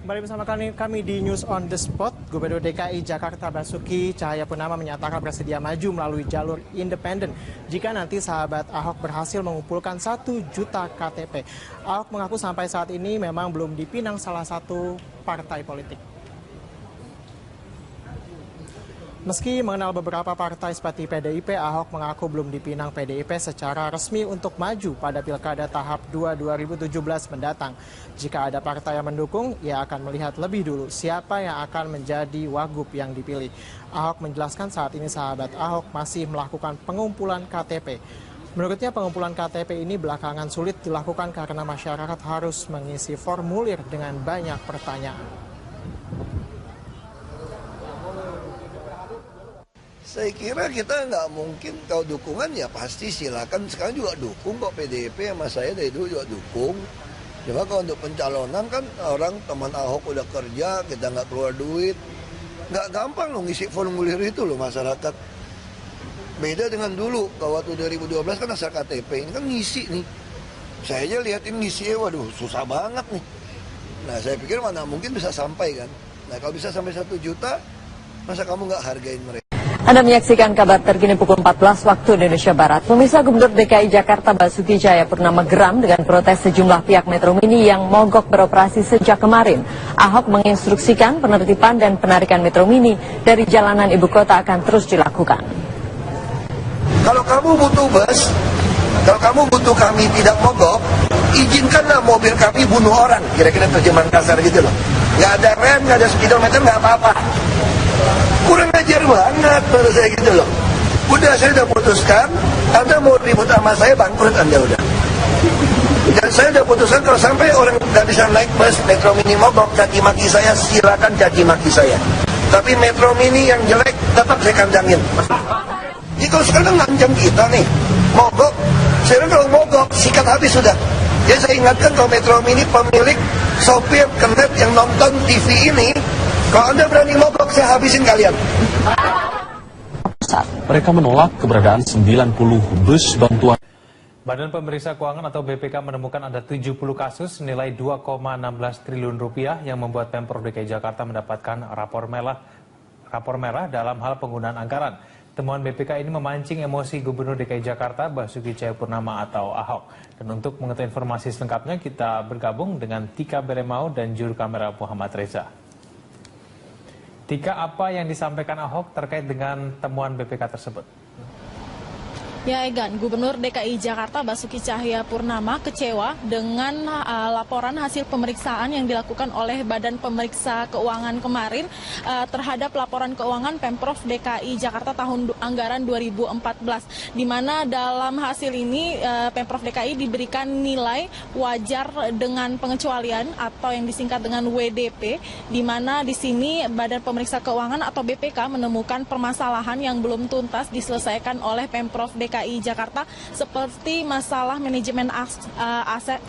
Kembali bersama kami di News on the Spot. Gubernur DKI Jakarta Basuki Cahayapurnama menyatakan bersedia maju melalui jalur independen jika nanti sahabat Ahok berhasil mengumpulkan 1 juta KTP. Ahok mengaku sampai saat ini memang belum dipinang salah satu partai politik. Meski mengenal beberapa partai seperti PDIP, Ahok mengaku belum dipinang PDIP secara resmi untuk maju pada Pilkada tahap 2 2017 mendatang. Jika ada partai yang mendukung, ia akan melihat lebih dulu siapa yang akan menjadi wagub yang dipilih. Ahok menjelaskan saat ini sahabat Ahok masih melakukan pengumpulan KTP. Menurutnya pengumpulan KTP ini belakangan sulit dilakukan karena masyarakat harus mengisi formulir dengan banyak pertanyaan. Saya kira kita nggak mungkin, kalau dukungan ya pasti silakan. Sekarang juga dukung kok, PDIP sama saya dari dulu juga dukung. Cuma kalau untuk pencalonan kan orang teman Ahok udah kerja, kita nggak keluar duit. Nggak gampang loh ngisi formulir itu loh masyarakat. Beda dengan dulu, kalau waktu 2012 kan asal KTP, ini kan ngisi nih. Saya aja liatin ngisinya, waduh susah banget nih. Nah saya pikir mana mungkin bisa sampai kan. Nah kalau bisa sampai 1 juta, masa kamu nggak hargain mereka? Anda menyaksikan kabar terkini pukul 14 waktu Indonesia Barat. Pemirsa, Gubernur DKI Jakarta Basuki Cahayapurnama geram dengan protes sejumlah pihak Metro Mini yang mogok beroperasi sejak kemarin. Ahok menginstruksikan penertiban dan penarikan Metro Mini dari jalanan ibu kota akan terus dilakukan. Kalau kamu butuh bus, kalau kamu butuh kami tidak mogok, izinkanlah mobil kami bunuh orang. Kira-kira terjemahan kasar gitu loh. Nggak ada rem, nggak ada speedometer, nggak apa-apa. Kurang ajar banget menurut saya gitu loh. Udah saya udah putuskan, Anda mau ribut sama saya, bangkrut Anda udah. Dan saya udah putuskan kalau sampai orang nggak bisa naik bus Metro Mini mogok, caci maki saya, silakan caci maki saya. Tapi Metro Mini yang jelek tetap saya kandangin. Jadi kalau sekarang ngancam kita nih, mogok, sekarang kalau mogok, sikat habis sudah. Jadi saya ingatkan kalau Metro Mini pemilik sopir kenet yang nonton TV ini, kalau Anda berani mogok, saya habisin kalian. Mereka menolak keberadaan 90 bus bantuan. Badan Pemeriksa Keuangan atau BPK menemukan ada 70 kasus senilai 2,16 triliun rupiah yang membuat Pemprov DKI Jakarta mendapatkan rapor merah dalam hal penggunaan anggaran. Temuan BPK ini memancing emosi Gubernur DKI Jakarta Basuki Cahayapurnama atau Ahok. Dan untuk mengetahui informasi selengkapnya, kita bergabung dengan Tika Beremau dan juru kamera Muhammad Reza. Tika, apa yang disampaikan Ahok terkait dengan temuan BPK tersebut? Ya Egan, Gubernur DKI Jakarta Basuki Cahayapurnama kecewa dengan laporan hasil pemeriksaan yang dilakukan oleh Badan Pemeriksa Keuangan kemarin terhadap laporan keuangan Pemprov DKI Jakarta tahun anggaran 2014. Di mana dalam hasil ini Pemprov DKI diberikan nilai wajar dengan pengecualian atau yang disingkat dengan WDP, di mana di sini Badan Pemeriksa Keuangan atau BPK menemukan permasalahan yang belum tuntas diselesaikan oleh Pemprov DKI Jakarta seperti masalah manajemen aset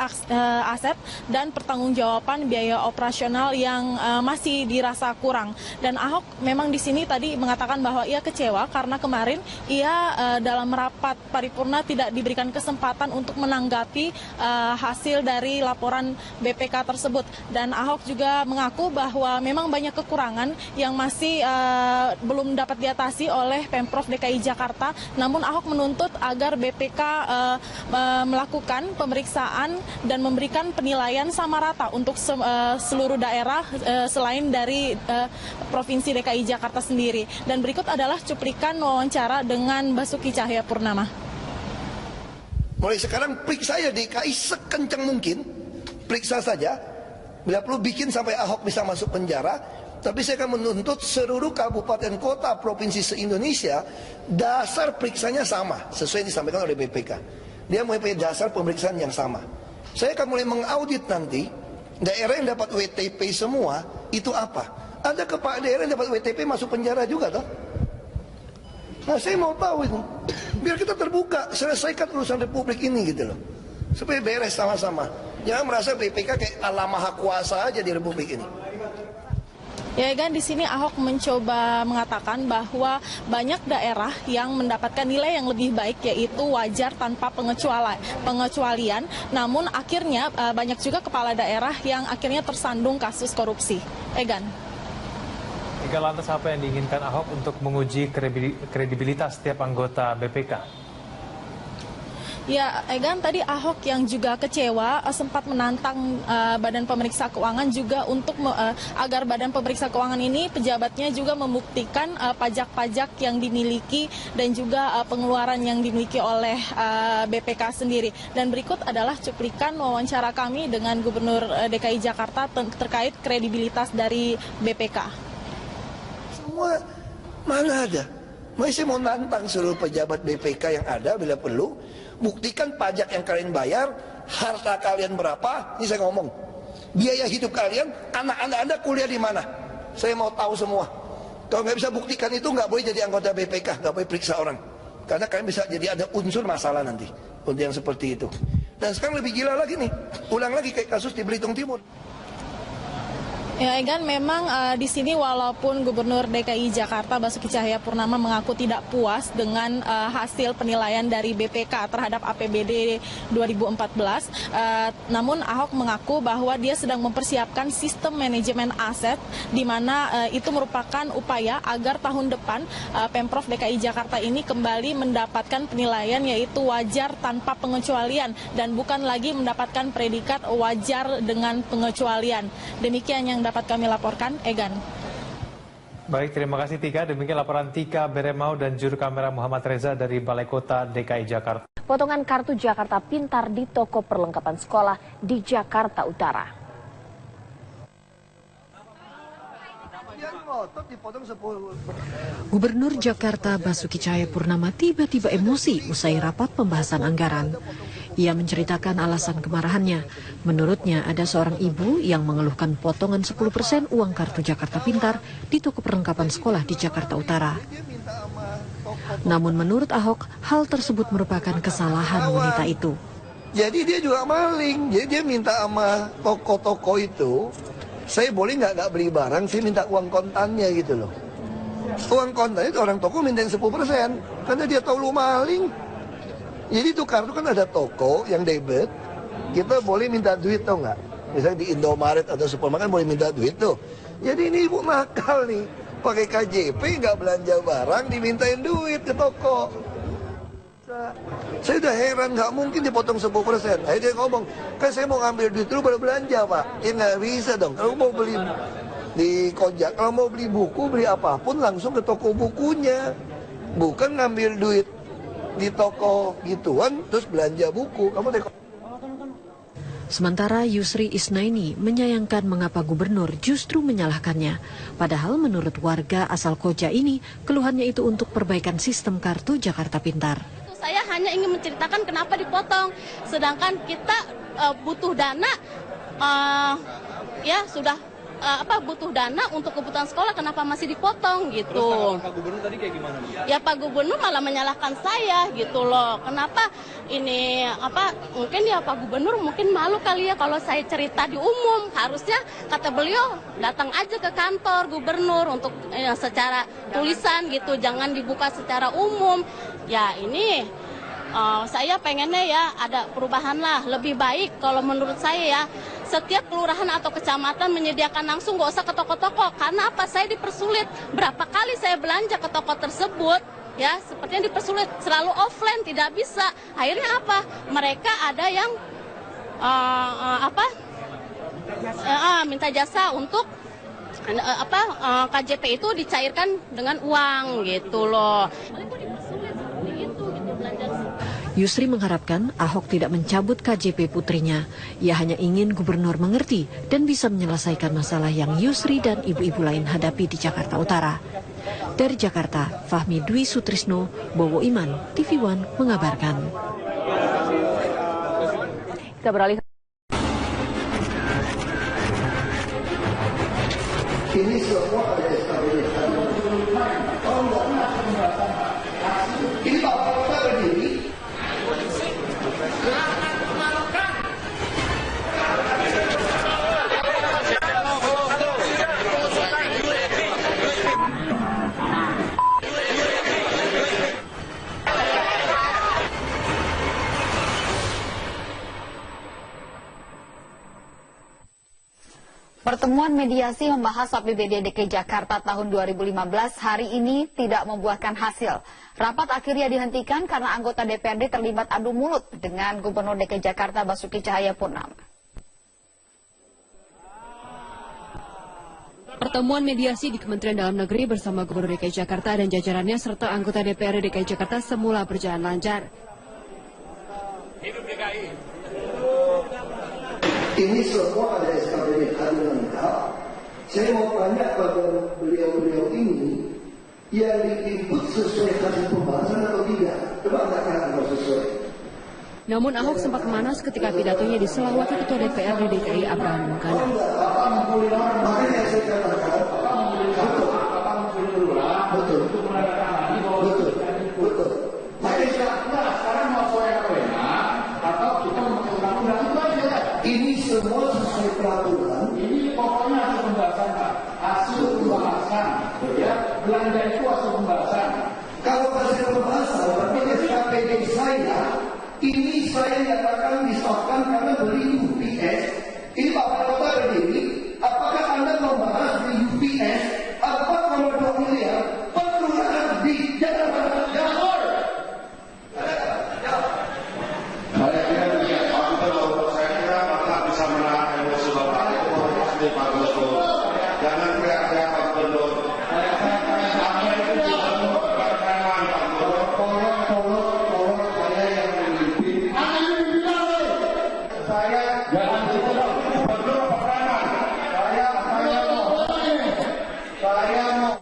dan pertanggungjawaban biaya operasional yang masih dirasa kurang. Dan Ahok memang di sini tadi mengatakan bahwa ia kecewa karena kemarin ia dalam rapat paripurna tidak diberikan kesempatan untuk menanggapi hasil dari laporan BPK tersebut. Dan Ahok juga mengaku bahwa memang banyak kekurangan yang masih belum dapat diatasi oleh Pemprov DKI Jakarta. Namun Ahok menuntut agar BPK melakukan pemeriksaan dan memberikan penilaian sama rata untuk seluruh daerah selain dari Provinsi DKI Jakarta sendiri. Dan berikut adalah cuplikan wawancara dengan Basuki Cahayapurnama. Mulai sekarang periksa ya DKI sekencang mungkin, periksa saja. Bila perlu bikin sampai Ahok bisa masuk penjara. Tapi saya akan menuntut seluruh kabupaten kota provinsi se-Indonesia dasar periksanya sama sesuai yang disampaikan oleh BPK. Dia mempunyai dasar pemeriksaan yang sama. Saya akan mulai mengaudit nanti daerah yang dapat WTP semua itu apa. Ada kepala daerah yang dapat WTP masuk penjara juga toh. Nah saya mau tahu itu. Biar kita terbuka, selesaikan urusan republik ini gitu loh. Supaya beres sama-sama. Jangan merasa BPK kayak Allah Maha Kuasa aja di republik ini. Ya kan, di sini Ahok mencoba mengatakan bahwa banyak daerah yang mendapatkan nilai yang lebih baik, yaitu wajar tanpa pengecualian. Namun akhirnya banyak juga kepala daerah yang akhirnya tersandung kasus korupsi. Egan. Jika lantas apa yang diinginkan Ahok untuk menguji kredibilitas setiap anggota BPK? Ya, Egan, tadi Ahok yang juga kecewa sempat menantang Badan Pemeriksa Keuangan juga untuk agar Badan Pemeriksa Keuangan ini pejabatnya juga membuktikan pajak-pajak yang dimiliki dan juga pengeluaran yang dimiliki oleh BPK sendiri. Dan berikut adalah cuplikan wawancara kami dengan Gubernur DKI Jakarta terkait kredibilitas dari BPK. Semua mana ada? Masih mau nantang seluruh pejabat BPK yang ada bila perlu. Buktikan pajak yang kalian bayar, harta kalian berapa, ini saya ngomong. Biaya hidup kalian, anak-anak Anda kuliah di mana? Saya mau tahu semua. Kalau nggak bisa buktikan itu, nggak boleh jadi anggota BPK, nggak boleh periksa orang. Karena kalian bisa jadi ada unsur masalah nanti untuk yang seperti itu. Dan sekarang lebih gila lagi nih, ulang lagi kayak kasus di Belitung Timur. Ya, Egan, memang di sini walaupun Gubernur DKI Jakarta Basuki Cahayapurnama mengaku tidak puas dengan hasil penilaian dari BPK terhadap APBD 2014, namun Ahok mengaku bahwa dia sedang mempersiapkan sistem manajemen aset, di mana itu merupakan upaya agar tahun depan Pemprov DKI Jakarta ini kembali mendapatkan penilaian yaitu wajar tanpa pengecualian dan bukan lagi mendapatkan predikat wajar dengan pengecualian. Demikian yang dapat kami laporkan, Egan. Baik, terima kasih Tika. Demikian laporan Tika Beremau dan juru kamera Muhammad Reza dari Balai Kota DKI Jakarta. Potongan kartu Jakarta Pintar di toko perlengkapan sekolah di Jakarta Utara. Gubernur Jakarta Basuki Cahayapurnama tiba-tiba emosi usai rapat pembahasan anggaran. Ia menceritakan alasan kemarahannya. Menurutnya ada seorang ibu yang mengeluhkan potongan 10% uang kartu Jakarta Pintar di toko perlengkapan sekolah di Jakarta Utara. Namun menurut Ahok, hal tersebut merupakan kesalahan wanita itu. Jadi dia juga maling, jadi dia minta sama toko-toko itu, saya boleh nggak beli barang, saya minta uang kontannya gitu loh. Uang kontannya itu orang toko mintain 10%, karena dia tahu lu maling. Jadi itu kartu kan ada toko yang debit, kita boleh minta duit tau nggak? Misalnya di Indomaret atau supermarket boleh minta duit tuh. Jadi ini ibu nakal nih, pakai KJP nggak belanja barang, dimintain duit ke toko. Saya udah heran, nggak mungkin dipotong 10%. Akhirnya dia ngomong, kan saya mau ngambil duit dulu baru belanja pak. Ya nggak bisa dong, kalau mau beli di Kojak, kalau mau beli buku, beli apapun langsung ke toko bukunya. Bukan ngambil duit di toko gituan terus belanja buku. Kamu Sementara Yusri Isnaini menyayangkan mengapa gubernur justru menyalahkannya. Padahal menurut warga asal Koja ini, keluhannya itu untuk perbaikan sistem kartu Jakarta Pintar. Saya hanya ingin menceritakan kenapa dipotong, sedangkan kita butuh dana, ya sudah butuh dana untuk kebutuhan sekolah, kenapa masih dipotong gitu. Terus Pak Gubernur tadi kayak gimana? Ya Pak Gubernur malah menyalahkan saya gitu loh. Kenapa ini mungkin ya Pak Gubernur mungkin malu kali ya kalau saya cerita di umum. Harusnya kata beliau datang aja ke kantor gubernur untuk secara tulisan gitu, jangan dibuka secara umum. Ya ini saya pengennya ya ada perubahan lah, lebih baik kalau menurut saya ya. Setiap kelurahan atau kecamatan menyediakan langsung, nggak usah ke toko-toko. Karena apa? Saya dipersulit. Berapa kali saya belanja ke toko tersebut, ya sepertinya dipersulit. Selalu offline, tidak bisa. Akhirnya apa? Mereka ada yang minta jasa untuk KJP itu dicairkan dengan uang gitu loh. Yusri mengharapkan Ahok tidak mencabut KJP putrinya. Ia hanya ingin gubernur mengerti dan bisa menyelesaikan masalah yang Yusri dan ibu-ibu lain hadapi di Jakarta Utara. Dari Jakarta, Fahmi Dwi Sutrisno, Bowo Iman, TV One mengabarkan. Kita beralih. Ini semua ada stabilitas. Ini Pak Kapolda berdiri. Pertemuan mediasi membahas APBD DKI Jakarta tahun 2015 hari ini tidak membuahkan hasil. Rapat akhirnya dihentikan karena anggota DPRD terlibat adu mulut dengan Gubernur DKI Jakarta Basuki Cahayapurnama. Pertemuan mediasi di Kementerian Dalam Negeri bersama Gubernur DKI Jakarta dan jajarannya serta anggota DPRD DKI Jakarta semula berjalan lancar. Hidup DKI. Ini semua ada SKPD lengkap. Saya mau tanya pada beliau-beliau ini yang diinput sesuai hasil pembahasan atau tidak? Coba katakan kalau sesuai. Namun Ahok sempat memanas ketika pidatonya di sela Wakil Ketua DPRD DKI Abraham Mungkana. Makanya saya katakan, betul. Sekarang mau atau kita memakai undang-undang itu aja. Ini semua sesuai peraturan. Ini pokoknya hasil pembahasan, Pak. Hasil pembahasan. Ya, belanja itu hasil pembahasan. Kalau hasil pembahasan, berarti SKPD saya, ini saya nyatakan disahkan karena beli UPS. Ini Pak Wali Kota berdiri. Apakah Anda membahas di UPS? Apa kalau 2 miliar penggunaan di Jakarta?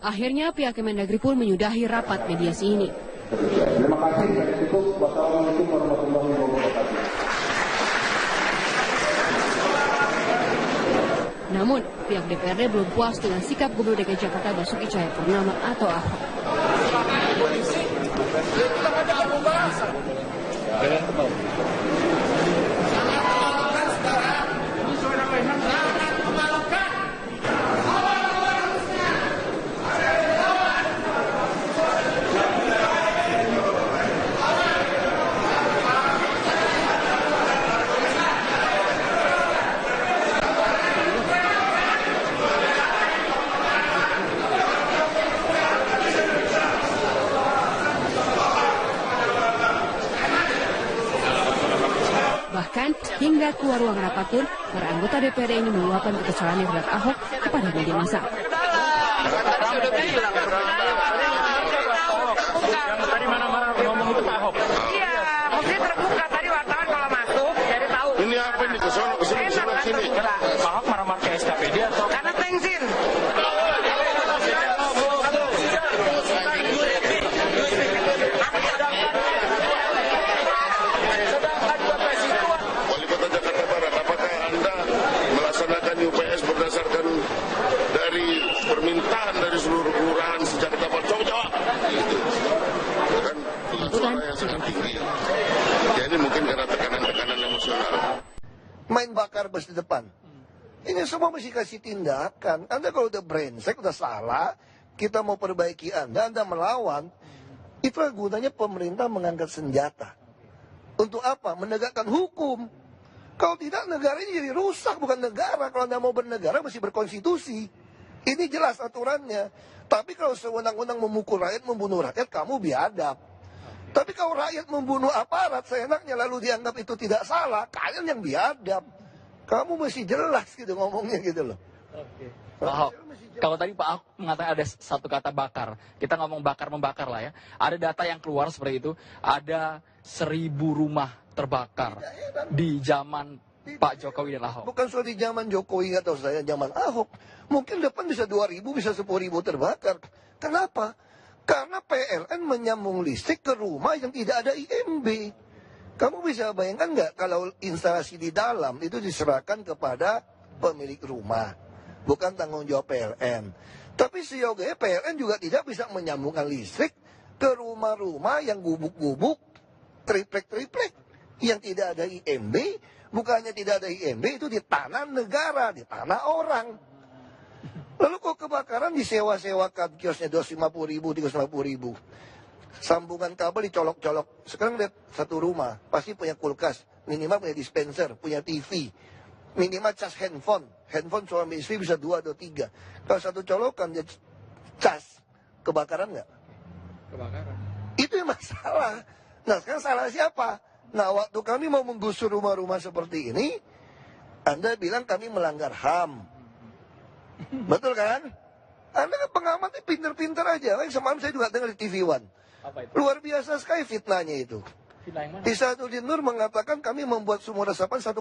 Akhirnya pihak Kemendagri pun menyudahi rapat mediasi ini. Terima kasih. Cukup. Wassalamualaikum warahmatullahi wabarakatuh. Namun, pihak DPRD belum puas dengan sikap Gubernur DKI Jakarta Basuki Cahayapurnama atau Ahok. Bahkan hingga keluar ruang rapat pun, para anggota DPRD ini meluapkan kekesalan terhadap Ahok kepada media massa. Tadi mana-mana ngomong itu Pak Ahok? Iya, maksudnya terbuka tadi wartawan kalau masuk, jadi tahu. Ini apa ini? Kesana sini. Pak Ahok marah-marah ke SKPD atau? Karena tensin. UPS berdasarkan dari permintaan dari seluruh kelurahan sejak dapat jawab itu kan suara yang sangat tinggi ya ini mungkin karena tekanan emosional main bakar bus di depan ini semua mesti kasih tindakan. Anda kalau udah brengsek udah salah kita mau perbaiki Anda melawan itu gunanya pemerintah mengangkat senjata untuk apa? Menegakkan hukum. Kalau tidak negara ini jadi rusak, bukan negara. Kalau Anda mau bernegara mesti berkonstitusi. Ini jelas aturannya. Tapi kalau sewenang-wenang memukul rakyat, membunuh rakyat, kamu biadab. Tapi kalau rakyat membunuh aparat, seenaknya lalu dianggap itu tidak salah, kalian yang biadab. Kamu mesti jelas gitu ngomongnya gitu loh. Pak Ahok, kalau tadi Pak Ahok mengatakan ada satu kata bakar. Kita ngomong bakar-membakar lah ya. Ada data yang keluar seperti itu. Ada 1.000 rumah terbakar di zaman Pak Jokowi dan Ahok. Bukan soal di zaman Jokowi atau saya zaman Ahok. Mungkin depan bisa 2.000, bisa 10.000 terbakar. Kenapa? Karena PLN menyambung listrik ke rumah yang tidak ada IMB. Kamu bisa bayangkan nggak kalau instalasi di dalam itu diserahkan kepada pemilik rumah. Bukan tanggung jawab PLN. Tapi sejauhnya PLN juga tidak bisa menyambungkan listrik ke rumah-rumah yang gubuk-gubuk, triplek-triplek. Yang tidak ada IMB, bukannya tidak ada IMB itu di tanah negara, di tanah orang. Lalu kok kebakaran disewa-sewakan kiosnya 250.000, 350.000. Sambungan kabel dicolok-colok. Sekarang lihat satu rumah, pasti punya kulkas, minimal punya dispenser, punya TV. minimal cas handphone suami istri bisa 2 atau 3. Kalau satu colokan dia cas, kebakaran nggak? Kebakaran. Itu yang masalah. Nah sekarang salah siapa? Nah waktu kami mau menggusur rumah-rumah seperti ini, Anda bilang kami melanggar HAM. Betul kan? Anda kan pengamatnya pinter-pinter aja. Semalam saya juga dengar di TV One. Apa itu? Luar biasa sekali fitnahnya itu. Fitnah yang mana? Isanuddin Nur mengatakan kami membuat sumur resapan 1,2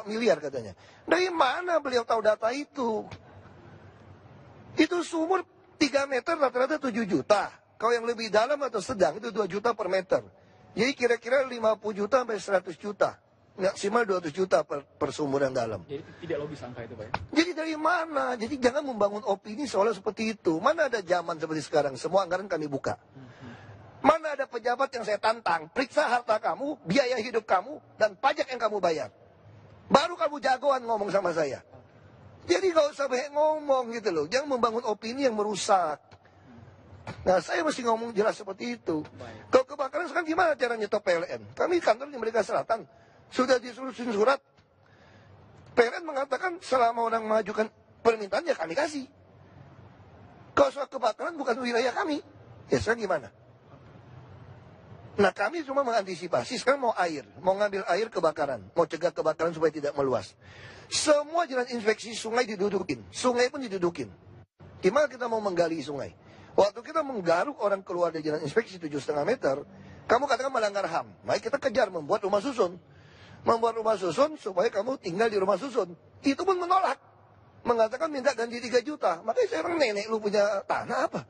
miliar katanya. Dari mana beliau tahu data itu? Itu sumur 3 meter rata-rata 7 juta. Kalau yang lebih dalam atau sedang itu 2 juta per meter. Jadi kira-kira 50 juta sampai 100 juta. Maksimal 200 juta per sumur yang dalam. Jadi tidak logis angka itu, Pak ya? Jadi dari mana? Jadi jangan membangun opini seolah seperti itu. Mana ada zaman seperti sekarang? Semua anggaran kami buka. Mana ada pejabat yang saya tantang? Periksa harta kamu, biaya hidup kamu, dan pajak yang kamu bayar. Baru kamu jagoan ngomong sama saya. Jadi gak usah banyak ngomong gitu loh. Jangan membangun opini yang merusak. Nah saya mesti ngomong jelas seperti itu. Kalau kebakaran sekarang gimana cara nyetop PLN? Kami kantor di Merdeka Selatan. Sudah disusun surat. PLN mengatakan selama orang mengajukan permintaan ya kami kasih. Kalau soal kebakaran bukan wilayah kami. Ya sekarang gimana? Nah kami cuma mengantisipasi, sekarang mau air, mau ngambil air kebakaran, mau cegah kebakaran supaya tidak meluas. Semua jalan inspeksi sungai didudukin, sungai pun didudukin. Gimana kita mau menggali sungai? Waktu kita menggaruk orang keluar dari jalan inspeksi 7,5 meter, kamu katakan melanggar HAM. Maka kita kejar membuat rumah susun. Membuat rumah susun supaya kamu tinggal di rumah susun. Itu pun menolak. Mengatakan minta ganti 3 juta. Makanya saya orang nenek lu punya tanah apa?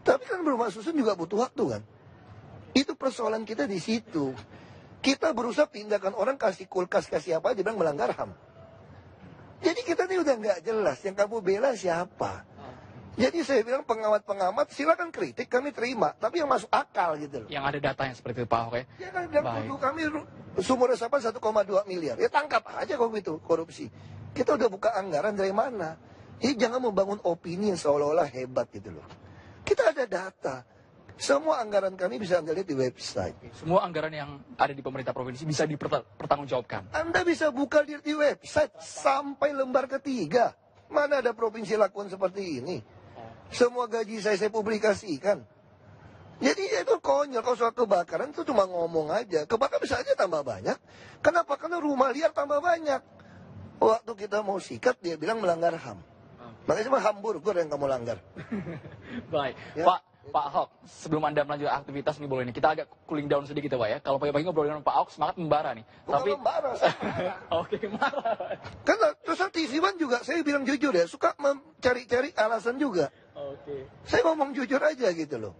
Tapi kan rumah susun juga butuh waktu kan. Itu persoalan kita di situ. Kita berusaha pindahkan orang kasih kulkas, kasih apa, dia bilang melanggar HAM. Jadi kita ini udah nggak jelas. Yang kamu bela siapa? Jadi saya bilang pengamat-pengamat silakan kritik, kami terima. Tapi yang masuk akal gitu loh. Yang ada datanya seperti itu Pak Ahok ya? Ya kan bilang dulu kami sumur resapan 1,2 miliar. Ya tangkap aja kalau itu korupsi. Kita udah buka anggaran dari mana? Jadi jangan membangun opini yang seolah-olah hebat gitu loh. Kita ada data. Semua anggaran kami bisa Anda lihat di website. Semua anggaran yang ada di pemerintah provinsi bisa dipertanggungjawabkan. Anda bisa buka di website sampai lembar ketiga. Mana ada provinsi lakukan seperti ini? Semua gaji saya publikasikan. Jadi itu konyol. Kalau soal kebakaran itu cuma ngomong aja. Kebakaran bisa aja tambah banyak. Kenapa? Karena rumah liar tambah banyak. Waktu kita mau sikat dia bilang melanggar HAM. Makanya cuma hamburger yang kamu langgar. Baik, ya? Pak Ahok, sebelum Anda melanjutkan aktivitas nih boleh nih, kita agak cooling down sedikit ya Pak ya. Kalau pagi-pagi ngobrol dengan Pak Ahok semangat membara nih. Bukan tapi membara, Oke, marah. Karena terus TV One juga saya bilang jujur ya, suka mencari-cari alasan juga. Oke. Saya ngomong jujur aja gitu loh.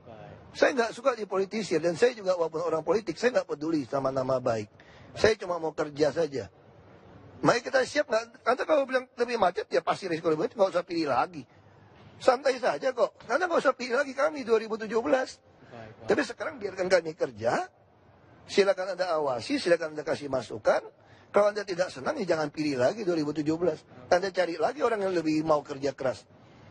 Saya nggak suka dipolitisir dan saya juga walaupun orang politik, saya nggak peduli sama nama baik. Saya cuma mau kerja saja. Mari kita siap nggak? Nanti kalau bilang lebih macet ya pasti risiko lebih macet, nggak usah pilih lagi. Santai saja kok. Karena nggak usah pilih lagi kami 2017. Tapi sekarang biarkan kami kerja. Silakan Anda awasi, silakan Anda kasih masukan. Kalau Anda tidak senang, ya jangan pilih lagi 2017. Anda cari lagi orang yang lebih mau kerja keras.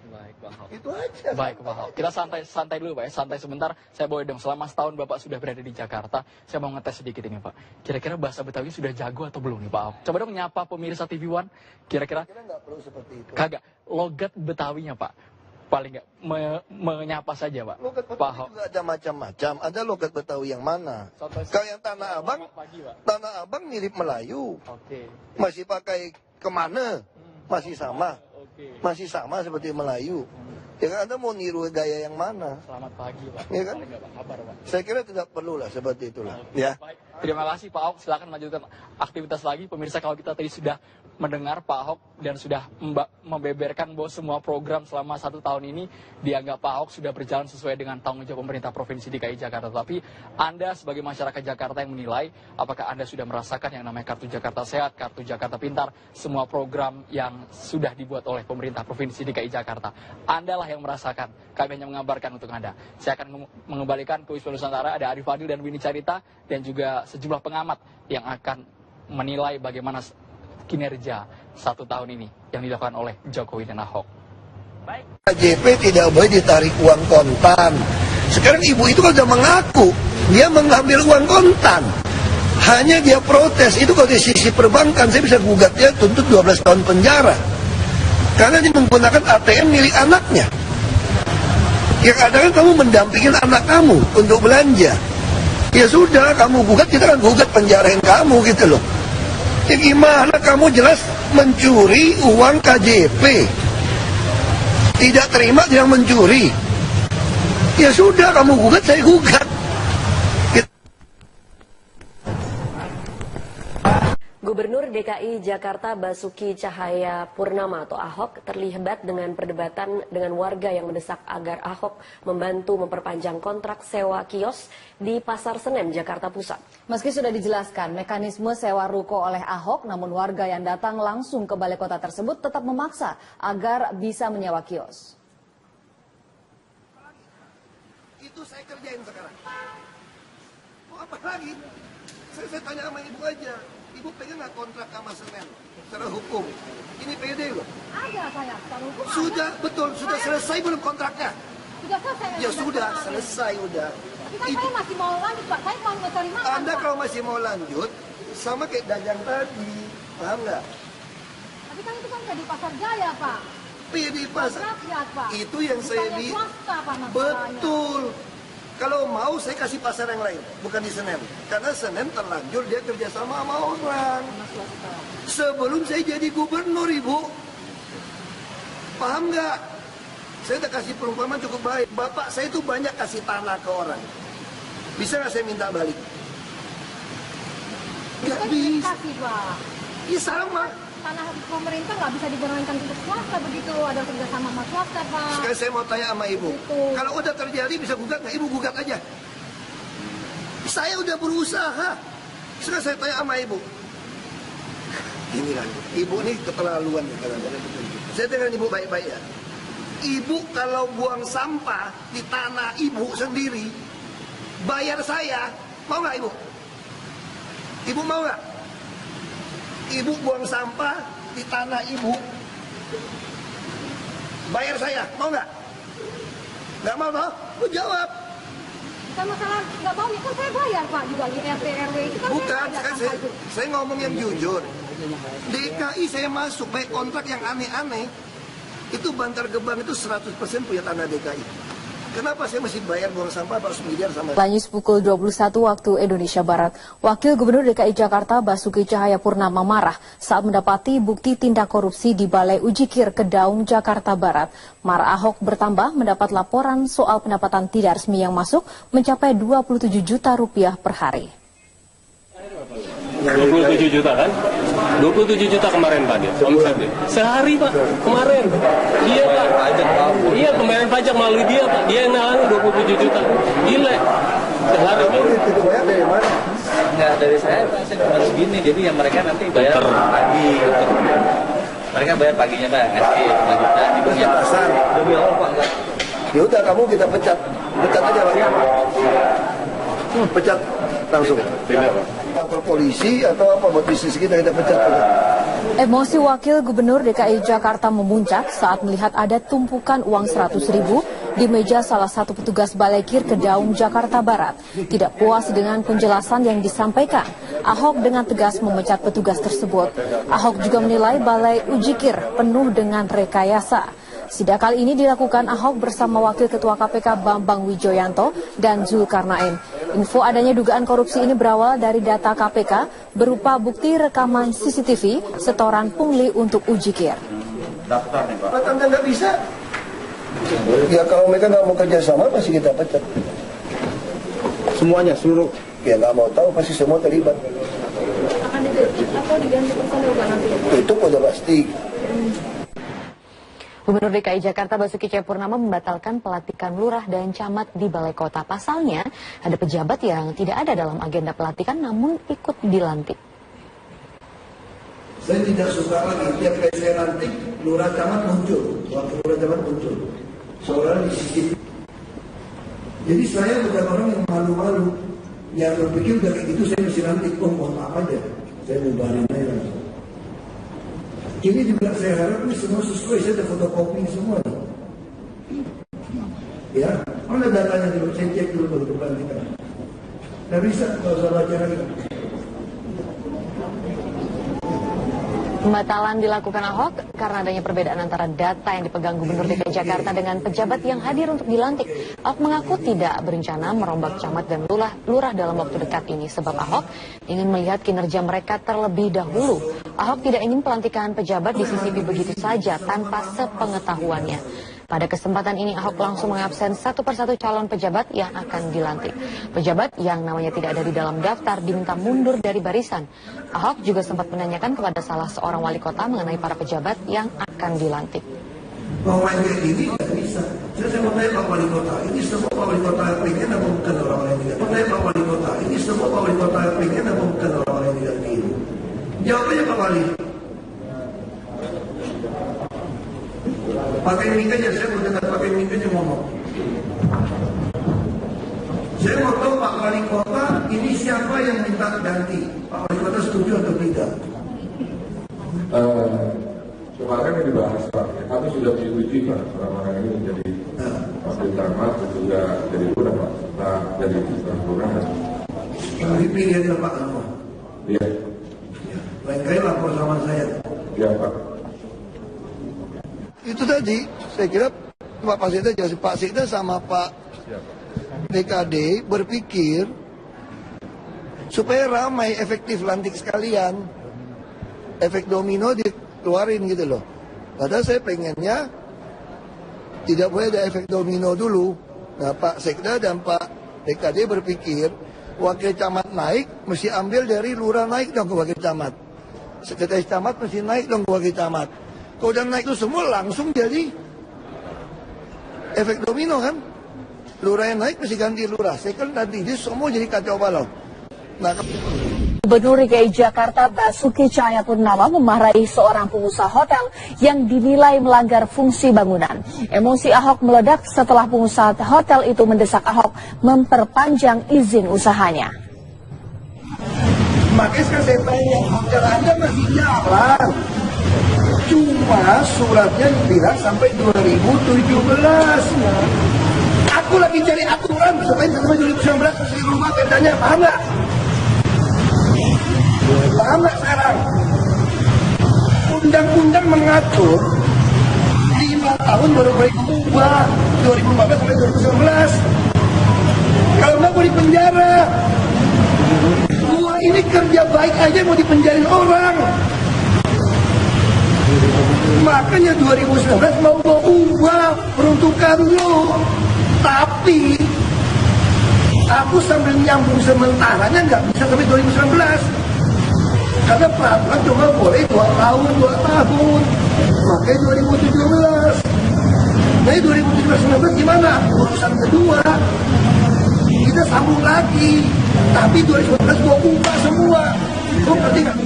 Baik, Pak Ahok. Itu aja. Baik, Pak Ahok. Kita santai dulu, Pak ya. Santai sebentar. Saya boleh dong, selama setahun Bapak sudah berada di Jakarta, saya mau ngetes sedikit ini, Pak. Kira-kira bahasa Betawi sudah jago atau belum nih, Pak Ahok? Coba dong nyapa pemirsa TV One. Kira-kira nggak perlu seperti itu. Kagak. Logat Betawinya, Pak. Paling nggak menyapa saja, Pak. Logat Pak Betawi Ahok. juga ada macam-macam. Ada logat Betawi yang mana? Kalau yang Tanah Abang, Tanah Abang mirip Melayu. Oke. Masih pakai kemana? Masih sama. Masih sama seperti Melayu. Ya kan Anda mau niru gaya yang mana? Selamat pagi, Pak. Ya kan? Paling nggak, Pak, kabar, Pak. Saya kira tidak perlu lah seperti itulah. Ya. Baik. Terima kasih Pak Ahok. Silakan lanjutkan aktivitas lagi. Pemirsa, kalau kita tadi sudah mendengar Pak Ahok dan sudah membeberkan bahwa semua program selama 1 tahun ini dianggap Pak Ahok sudah berjalan sesuai dengan tanggung jawab pemerintah Provinsi DKI Jakarta. Tapi Anda sebagai masyarakat Jakarta yang menilai apakah Anda sudah merasakan yang namanya Kartu Jakarta Sehat, Kartu Jakarta Pintar, semua program yang sudah dibuat oleh pemerintah Provinsi DKI Jakarta. Anda lah yang merasakan. Kami hanya mengabarkan untuk Anda. Saya akan mengembalikan ke Wisma Nusantara. Ada Arif Fadil dan Winnie Carita dan juga sejumlah pengamat yang akan menilai bagaimana kinerja 1 tahun ini yang dilakukan oleh Jokowi dan Ahok. Baik. KJP tidak boleh ditarik uang kontan. Sekarang ibu itu kan sudah mengaku dia mengambil uang kontan. Hanya dia protes, itu kalau di sisi perbankan saya bisa gugat dia tuntut 12 tahun penjara. Karena dia menggunakan ATM milik anaknya. Yang ada kan kamu mendampingin anak kamu untuk belanja. Ya sudah, kamu gugat, kita kan gugat penjarain kamu gitu loh. Ya gimana kamu jelas mencuri uang KJP. Tidak terima dia mencuri. Ya sudah, kamu gugat, saya gugat. Gubernur DKI Jakarta Basuki Cahayapurnama atau Ahok terlibat dengan perdebatan dengan warga yang mendesak agar Ahok membantu memperpanjang kontrak sewa kios di Pasar Senen, Jakarta Pusat. Meski sudah dijelaskan mekanisme sewa ruko oleh Ahok, namun warga yang datang langsung ke balai kota tersebut tetap memaksa agar bisa menyewa kios. Itu saya kerjain sekarang. Mau apa lagi? Saya tanya sama ibu aja. Ibu pengen nggak kontrak sama Senen secara hukum? Ini PD loh. Ada saya, secara hukum sudah ada. Betul, sudah selesai belum kontraknya? Sudah selesai. Ya sudah selesai udah. Tapi kan saya masih mau lanjut Pak, saya mau cari makan. Anda Pak, kalau masih mau lanjut sama kayak dagang tadi, paham nggak? tapi kan itu kan di Pasar Jaya Pak. PD Pasar. Rakyat Pak. Itu yang saya Bukannya swasta Pak masalahnya. Betul. Kalau mau saya kasih pasar yang lain, bukan di Senen. Karena Senen terlanjur dia kerjasama sama orang. Sebelum saya jadi gubernur, Ibu. Paham nggak? Saya udah kasih perumpamaan cukup baik. Bapak saya itu banyak kasih tanah ke orang. Bisa nggak saya minta balik? Nggak bisa. Kasih Pak. Ya sama. Tanah pemerintah nggak bisa diberangkat untuk swasta begitu, ada kerjasama sama swasta Pak. Sekarang saya mau tanya sama Ibu. Kalau udah terjadi bisa gugat nggak? Ibu gugat aja. Saya udah berusaha. Sekarang saya tanya sama Ibu. Ini kan, Ibu nih keterlaluan. Saya dengar Ibu baik-baik ya. Ibu kalau buang sampah di tanah Ibu sendiri, bayar saya, mau nggak Ibu? Ibu mau nggak? Ibu buang sampah di tanah Ibu, bayar saya, mau nggak? Nggak mau toh? Lu jawab. Bukan masalah nggak mau, itu saya bayar Pak juga di RT RW itu kan. Bukan, saya ngomong yang jujur. DKI saya masuk, baik kontrak yang aneh-aneh, itu Bantar Gebang itu 100% punya tanah DKI. Kenapa saya masih bayar buang sampah 400 miliar sama? Lanjut pukul 21 waktu Indonesia Barat, Wakil Gubernur DKI Jakarta Basuki Cahayapurnama marah saat mendapati bukti tindak korupsi di Balai Ujikir Kedaung, Jakarta Barat. Marah Ahok bertambah mendapat laporan soal pendapatan tidak resmi yang masuk mencapai 27 juta rupiah per hari. 27 juta kan? 27 juta kemarin Pak dia, omsetnya. Sehari Pak, kemarin. Iya Pak. Iya, pembayaran pajak melalui dia Pak. Dia yang nalangi 27 juta. Gila. Sehari Pak. Enggak dari saya Pak, saya cuma segini. Jadi yang mereka nanti bayar pagi. Mereka bayar paginya Pak, ngasih 5 juta. Ibunya pasar. Demi Allah Pak, enggak. Ya udah kamu kita pecat. Pecat aja Pak. Pecat langsung. Apa polisi atau apa buat bisnis kita pecat. Emosi Wakil Gubernur DKI Jakarta memuncak saat melihat ada tumpukan uang 100.000 di meja salah satu petugas Balai Kir Kedaung, Jakarta Barat. Tidak puas dengan penjelasan yang disampaikan, Ahok dengan tegas memecat petugas tersebut. Ahok juga menilai Balai Ujikir penuh dengan rekayasa. Sidak kali ini dilakukan Ahok bersama Wakil Ketua KPK Bambang Wijoyanto dan Zulkarnain. Info adanya dugaan korupsi ini berawal dari data KPK berupa bukti rekaman CCTV setoran pungli untuk Ujikir. Daftar nih Pak. Anda nggak bisa. Ya kalau mereka nggak mau kerjasama pasti kita pecat. Semuanya, seluruh. Ya nggak mau tahu pasti semua terlibat. Akan diganti personil Pak nanti? Itu udah pasti. Gubernur DKI Jakarta Basuki Cahayapurnama membatalkan pelantikan lurah dan camat di Balai Kota. Pasalnya, ada pejabat yang tidak ada dalam agenda pelantikan namun ikut dilantik. Saya tidak suka lagi tiap kali saya lantik, lurah camat muncul, wakil lurah camat muncul. Seolah di CCTV. Jadi saya bukan orang yang malu-malu, yang berpikir dari itu saya mesti lantik, mohon maaf aja, saya bubarin aja langsung. Ini juga saya harap ini semua sesuai, saya ada fotokopi semua. Ya, mana datanya dulu, saya cek dulu baru pelantikan. Nggak bisa kalau saya baca lagi. Pembatalan dilakukan Ahok karena adanya perbedaan antara data yang dipegang Gubernur DKI Jakarta dengan pejabat yang hadir untuk dilantik. Ahok mengaku tidak berencana merombak camat dan lurah dalam waktu dekat ini sebab Ahok ingin melihat kinerja mereka terlebih dahulu. Ahok tidak ingin pelantikan pejabat disisipi begitu saja tanpa sepengetahuannya. Pada kesempatan ini Ahok langsung mengabsen satu persatu calon pejabat yang akan dilantik. Pejabat yang namanya tidak ada di dalam daftar diminta mundur dari barisan. Ahok juga sempat menanyakan kepada salah seorang wali kota mengenai para pejabat yang akan dilantik. Mau main kayak gini nggak bisa. Saya mau tanya Pak Wali Kota, ini semua Pak Wali Kota yang pengen apa bukan orang-orang yang tidak? Mau tanya Pak Wali Kota, ini semua Pak Wali Kota yang pengen apa bukan orang-orang yang tidak ingin? Jawabnya Pak Wali. Pakai mic aja, saya mau dengar pakai mic aja ngomong. Saya mau tahu Pak Wali Kota ini siapa yang minta ganti? Pak Wali Kota setuju atau tidak? Kemarin yang dibahas Pak, kami sudah menyetujui Pak, orang-orang ini menjadi wakil camat dan juga jadi lurah Pak, setelah jadi lurah. Kali pilihannya Pak Lama. Iya. Lain kali lapor sama saya. Iya Pak. Itu tadi, saya kira Pak Sekda jelasin, Pak Sekda sama Pak DKD berpikir supaya ramai, efektif lantik sekalian, efek domino dikeluarin gitu loh. Padahal saya pengennya tidak boleh ada efek domino dulu. Nah Pak Sekda dan Pak DKD berpikir wakil camat naik mesti ambil dari lurah naik dong ke wakil camat, sekretaris camat mesti naik dong ke wakil camat. Kalau udah naik itu semua langsung jadi efek domino kan. Lurah yang naik mesti ganti lurah, second nanti dia semua jadi kacau balau. Nah, Gubernur DKI Jakarta Basuki Cahayapurnama memarahi seorang pengusaha hotel yang dinilai melanggar fungsi bangunan. Emosi Ahok meledak setelah pengusaha hotel itu mendesak Ahok memperpanjang izin usahanya. makanya sekarang saya tanya, hotel Anda masih jalan. Cuma suratnya bilang sampai 2017. Aku lagi cari aturan supaya sampai 2019 mesti rumah bedanya, paham nggak? Paham nggak sekarang? Undang-undang mengatur 5 tahun baru boleh berubah, 2015 sampai 2019. Kalau nggak mau di penjara. Gua ini kerja baik aja mau dipenjarin orang. Makanya 2019 mau gua ubah peruntukan lu. Tapi aku sambil nyambung sementaranya nggak bisa sampai 2019. Karena peraturan cuma boleh 2 tahun. Makanya 2017. Nah 2019 gimana? Urusan kedua. Kita sambung lagi. Tapi 2019 gua ubah semua. Lu ngerti nggak?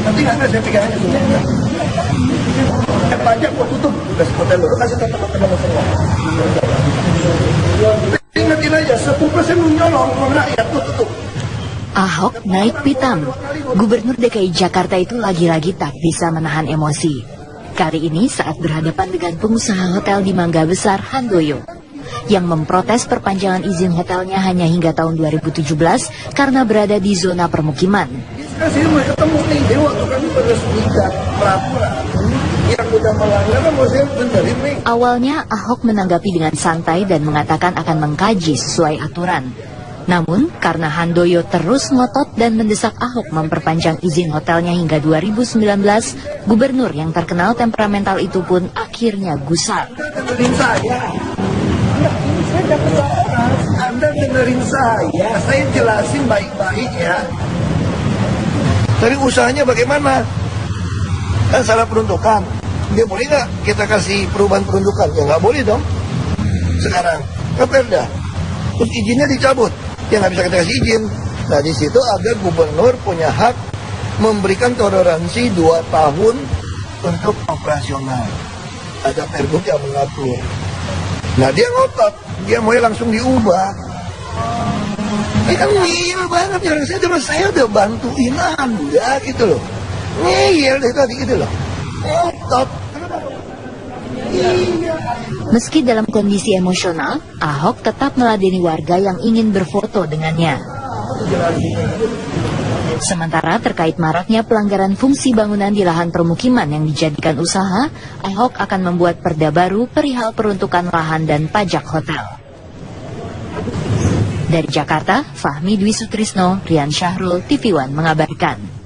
Nanti nggak saya pegang aja semua. Pajak gua tutup. Hotel lu kasih ke teman-teman semua. Ingatin aja 10% lu nyolong uang rakyat tuh tutup. Ahok naik pitam. Gubernur DKI Jakarta itu lagi-lagi tak bisa menahan emosi. Kali ini saat berhadapan dengan pengusaha hotel di Mangga Besar, Handoyo, yang memprotes perpanjangan izin hotelnya hanya hingga tahun 2017 karena berada di zona permukiman. Sekarang saya mau ketemu nih, dia waktu kami meresmikan peraturan yang udah melanggar, mau saya benerin nih. Awalnya Ahok menanggapi dengan santai dan mengatakan akan mengkaji sesuai aturan. Namun, karena Handoyo terus ngotot dan mendesak Ahok memperpanjang izin hotelnya hingga 2019, gubernur yang terkenal temperamental itu pun akhirnya gusar. Dengerin saya. Ini saya dapat laporan. Anda dengerin saya jelasin baik-baik ya. Tapi usahanya bagaimana? Kan salah peruntukan. Dia boleh nggak kita kasih perubahan peruntukan? Ya nggak boleh dong. Sekarang ke Perda, terus izinnya dicabut. Ya nggak bisa kita kasih izin. Nah di situ ada gubernur punya hak memberikan toleransi 2 tahun untuk operasional. Ada pergub yang mengatur. Nah dia ngotot, dia mau langsung diubah. Ini kan ngeyel banget ya, saya udah bantuin Anda gitu loh. Ngeyel dari tadi gitu loh. Ngotot. Meski dalam kondisi emosional, Ahok tetap meladeni warga yang ingin berfoto dengannya. Sementara terkait maraknya pelanggaran fungsi bangunan di lahan permukiman yang dijadikan usaha, Ahok akan membuat perda baru perihal peruntukan lahan dan pajak hotel. Dari Jakarta, Fahmi Dwi Sutrisno, Rian Syahrul, TV One mengabarkan.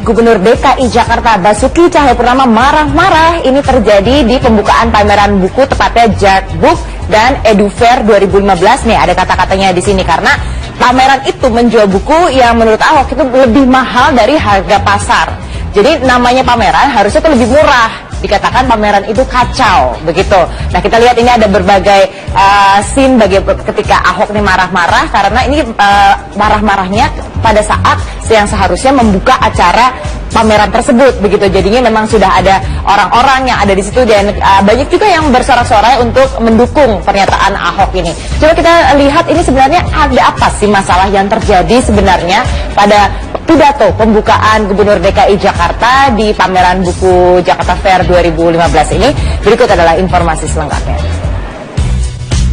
Gubernur DKI Jakarta Basuki Cahayapurnama marah-marah. Ini terjadi di pembukaan pameran buku, tepatnya Jakbook dan EduFair 2015. Nih ada kata-katanya di sini karena pameran itu menjual buku yang menurut Ahok itu lebih mahal dari harga pasar. Jadi namanya pameran harusnya itu lebih murah. Dikatakan pameran itu kacau, begitu. Nah kita lihat ini ada berbagai scene ketika Ahok ini marah-marah karena ini marah-marahnya pada saat yang seharusnya membuka acara pameran tersebut, begitu. Jadinya memang sudah ada orang-orang yang ada di situ dan banyak juga yang bersorak-sorai untuk mendukung pernyataan Ahok ini. Coba kita lihat ini sebenarnya ada apa sih masalah yang terjadi sebenarnya pada pidato pembukaan Gubernur DKI Jakarta di pameran buku Jakarta Fair 2015 ini. Berikut adalah informasi selengkapnya.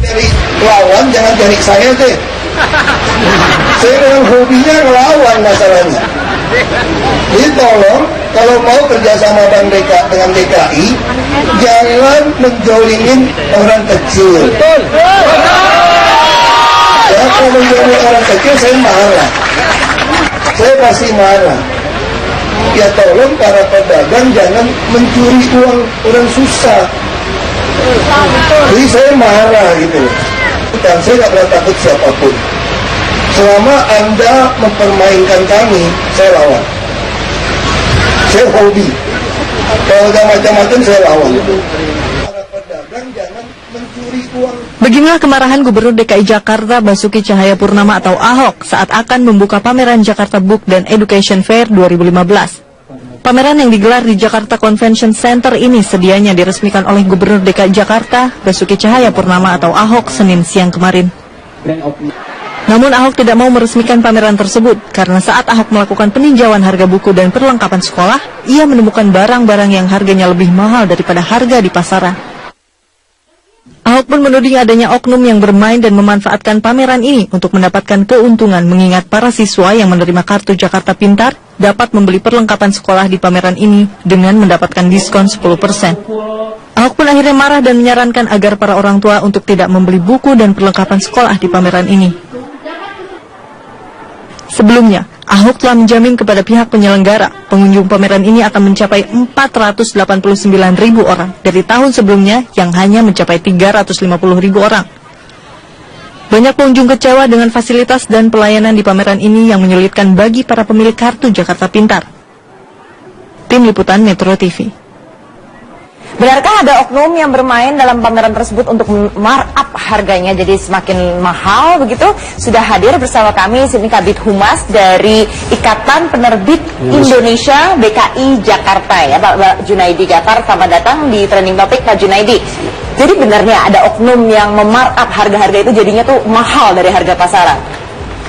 Dari lawan jangan cari saya deh. Saya memang hobinya ngelawan masalahnya. Jadi tolong kalau mau kerjasama dengan DKI jangan menjolingin orang kecil. Ya, kalau menjolingin orang kecil saya marah. Saya pasti marah. Ya tolong para pedagang jangan mencuri uang orang susah. Jadi saya marah gitu. Dan saya nggak pernah takut siapapun. Selama Anda mempermainkan kami, saya lawan. Saya hobi. Kalau udah macam-macam saya lawan. Para pedagang jangan mencuri uang. Beginilah kemarahan Gubernur DKI Jakarta Basuki Cahayapurnama atau Ahok saat akan membuka pameran Jakarta Book dan Education Fair 2015. Pameran yang digelar di Jakarta Convention Center ini sedianya diresmikan oleh Gubernur DKI Jakarta Basuki Cahayapurnama atau Ahok Senin siang kemarin. Namun Ahok tidak mau meresmikan pameran tersebut karena saat Ahok melakukan peninjauan harga buku dan perlengkapan sekolah, ia menemukan barang-barang yang harganya lebih mahal daripada harga di pasaran. Ahok pun menuding adanya oknum yang bermain dan memanfaatkan pameran ini untuk mendapatkan keuntungan mengingat para siswa yang menerima kartu Jakarta Pintar dapat membeli perlengkapan sekolah di pameran ini dengan mendapatkan diskon 10%. Ahok pun akhirnya marah dan menyarankan agar para orang tua untuk tidak membeli buku dan perlengkapan sekolah di pameran ini. Sebelumnya, Ahok telah menjamin kepada pihak penyelenggara pengunjung pameran ini akan mencapai 489.000 orang dari tahun sebelumnya yang hanya mencapai 350.000 orang. Banyak pengunjung kecewa dengan fasilitas dan pelayanan di pameran ini yang menyulitkan bagi para pemilik kartu Jakarta Pintar. Tim Liputan Metro TV. Benarkah ada oknum yang bermain dalam pameran tersebut untuk markup harganya jadi semakin mahal begitu? Sudah hadir bersama kami sini Kabid Humas dari Ikatan Penerbit Indonesia DKI Jakarta ya Pak Junaidi Gafar. Selamat datang di Trending Topic Pak Junaidi. Jadi benarnya ada oknum yang memarkup harga-harga itu jadinya tuh mahal dari harga pasaran?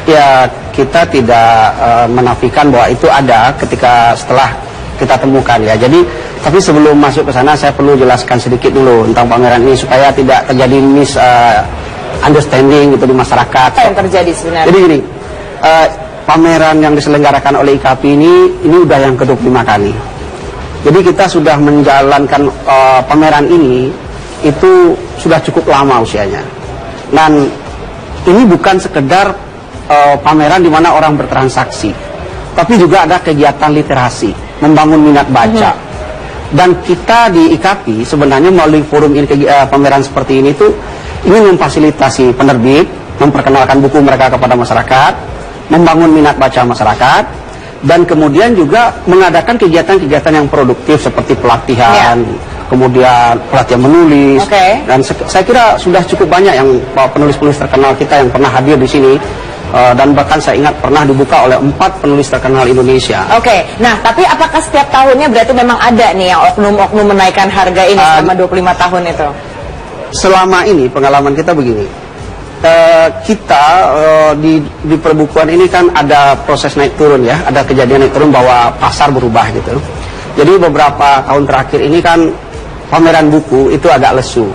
Ya kita tidak menafikan bahwa itu ada ketika setelah kita temukan ya. Jadi tapi sebelum masuk ke sana saya perlu jelaskan sedikit dulu tentang pameran ini supaya tidak terjadi misunderstanding gitu di masyarakat. Apa yang terjadi sebenarnya? Jadi gini, pameran yang diselenggarakan oleh IKAPI ini udah yang ke-25 kali. Jadi kita sudah menjalankan pameran ini itu sudah cukup lama usianya. Dan ini bukan sekedar pameran di mana orang bertransaksi, tapi juga ada kegiatan literasi, membangun minat baca. Dan kita di IKAPI sebenarnya melalui forum ini, pameran seperti ini tuh ingin memfasilitasi penerbit, memperkenalkan buku mereka kepada masyarakat, membangun minat baca masyarakat, dan kemudian juga mengadakan kegiatan-kegiatan yang produktif seperti pelatihan, kemudian pelatihan menulis. Dan saya kira sudah cukup banyak yang penulis-penulis terkenal kita yang pernah hadir di sini. Dan bahkan saya ingat pernah dibuka oleh 4 penulis terkenal Indonesia. Nah tapi apakah setiap tahunnya berarti memang ada nih yang oknum-oknum menaikkan harga ini selama 25 tahun itu? Selama ini pengalaman kita begini, kita di perbukuan ini kan ada proses naik turun ya, ada kejadian naik turun bahwa pasar berubah gitu. Jadi beberapa tahun terakhir ini kan pameran buku itu agak lesu.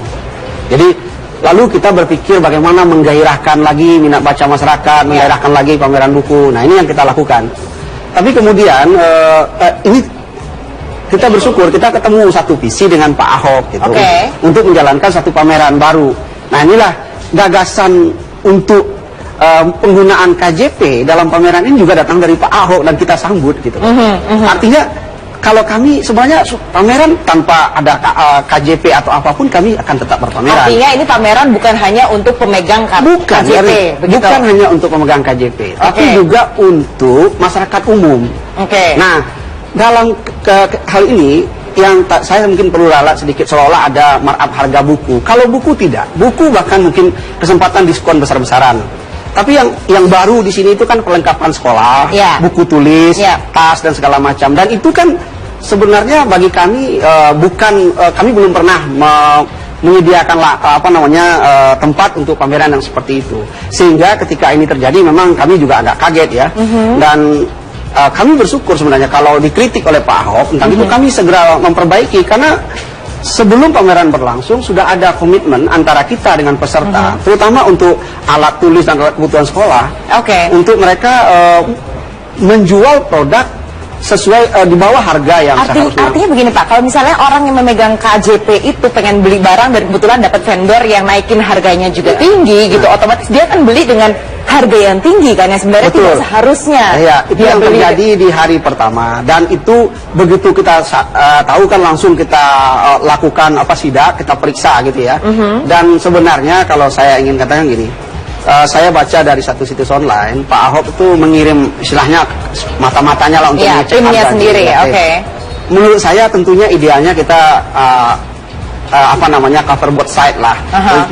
Jadi Lalu kita berpikir bagaimana menggairahkan lagi minat baca masyarakat, menggairahkan lagi pameran buku. Nah, ini yang kita lakukan. Tapi kemudian ini kita bersyukur kita ketemu satu visi dengan Pak Ahok gitu, untuk menjalankan satu pameran baru. Nah, inilah gagasan untuk penggunaan KJP dalam pameran ini juga datang dari Pak Ahok dan kita sambut gitu. Artinya kalau kami sebenarnya pameran tanpa ada KJP atau apapun kami akan tetap berpameran. Artinya ini pameran bukan hanya untuk pemegang KJP, bukan hanya untuk pemegang KJP, tapi juga untuk masyarakat umum. Nah, dalam hal ini yang saya mungkin perlu ralat sedikit, seolah-olah ada markup harga buku. Kalau buku tidak, buku bahkan mungkin kesempatan diskon besar-besaran. Tapi yang baru di sini itu kan perlengkapan sekolah, buku tulis, tas dan segala macam. Dan itu kan sebenarnya bagi kami kami belum pernah menyediakan tempat untuk pameran yang seperti itu. Sehingga ketika ini terjadi memang kami juga agak kaget ya. Dan kami bersyukur sebenarnya kalau dikritik oleh Pak Ahok tentang itu kami segera memperbaiki, karena sebelum pameran berlangsung sudah ada komitmen antara kita dengan peserta, terutama untuk alat tulis dan alat kebutuhan sekolah, untuk mereka menjual produk sesuai di bawah harga yang seharusnya. Artinya begini Pak, kalau misalnya orang yang memegang KJP itu pengen beli barang dan kebetulan dapat vendor yang naikin harganya juga tinggi gitu, otomatis dia kan beli dengan harga yang tinggi kan, yang sebenarnya tidak seharusnya. Itu yang terjadi di hari pertama, dan itu begitu kita tahu kan langsung kita lakukan sidak, kita periksa gitu ya. Dan sebenarnya kalau saya ingin katakan gini, saya baca dari satu situs online, Pak Ahok itu mengirim istilahnya mata-matanya lah untuk mengecek timnya sendiri. Menurut saya tentunya idealnya kita cover both side lah.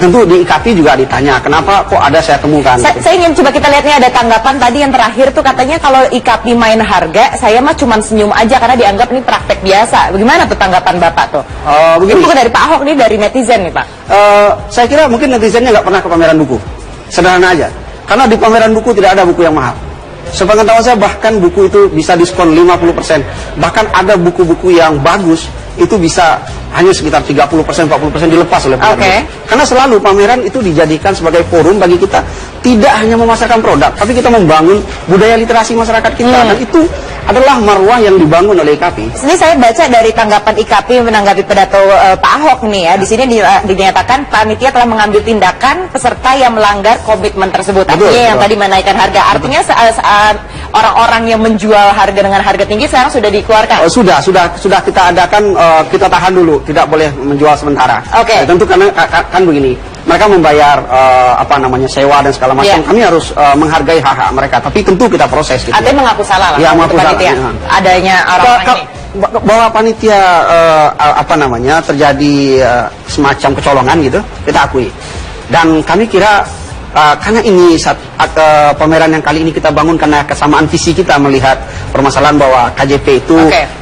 Tentu di IKP juga ditanya kenapa kok ada saya temukan. Saya ingin coba kita lihat nih, ada tanggapan tadi yang terakhir tuh katanya kalau IKP main harga, saya mah cuma senyum aja karena dianggap ini praktek biasa. Bagaimana tuh tanggapan Bapak tuh? Ini bukan dari Pak Ahok, nih dari netizen nih Pak. Saya kira mungkin netizennya nggak pernah ke pameran buku. Sederhana aja. Karena di pameran buku tidak ada buku yang mahal. Sepengetahuan saya bahkan buku itu bisa diskon 50%. Bahkan ada buku-buku yang bagus itu bisa hanya sekitar 30%, 40% dilepas oleh pameran. Karena selalu pameran itu dijadikan sebagai forum bagi kita tidak hanya memasarkan produk, tapi kita membangun budaya literasi masyarakat kita. Dan itu adalah marwah yang dibangun oleh IKP. Ini saya baca dari tanggapan IKP menanggapi pidato Pak Ahok nih ya. Di sini dinyatakan panitia telah mengambil tindakan peserta yang melanggar komitmen tersebut. Artinya yang tadi menaikkan harga. Artinya orang-orang yang menjual harga dengan harga tinggi sekarang sudah dikeluarkan. Sudah kita adakan, kita tahan dulu, tidak boleh menjual sementara. Tentu karena kan begini, mereka membayar sewa dan segala macam. Kami harus menghargai hak-hak mereka, tapi tentu kita proses gitu. Artinya mengaku salah lah. Ya, mengaku salah. Adanya orang-orang ini. Bahwa panitia terjadi semacam kecolongan gitu, kita akui. Dan kami kira karena ini pameran yang kali ini kita bangun karena kesamaan visi kita melihat permasalahan bahwa KJP itu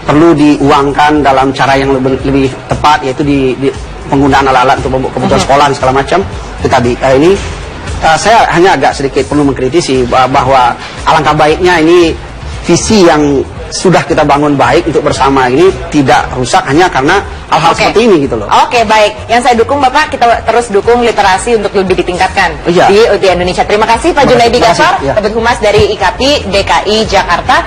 perlu diuangkan dalam cara yang lebih tepat, yaitu di penggunaan alat-alat untuk kebutuhan sekolah dan segala macam. Kita ini saya hanya agak sedikit perlu mengkritisi bahwa alangkah baiknya ini visi yang sudah kita bangun baik untuk bersama ini tidak rusak hanya karena hal-hal seperti ini gitu loh. Baik. Yang saya dukung Bapak, kita terus dukung literasi untuk lebih ditingkatkan di Indonesia. Terima kasih Pak Junaidi Ghaffar, Kabid Humas dari IKP DKI Jakarta.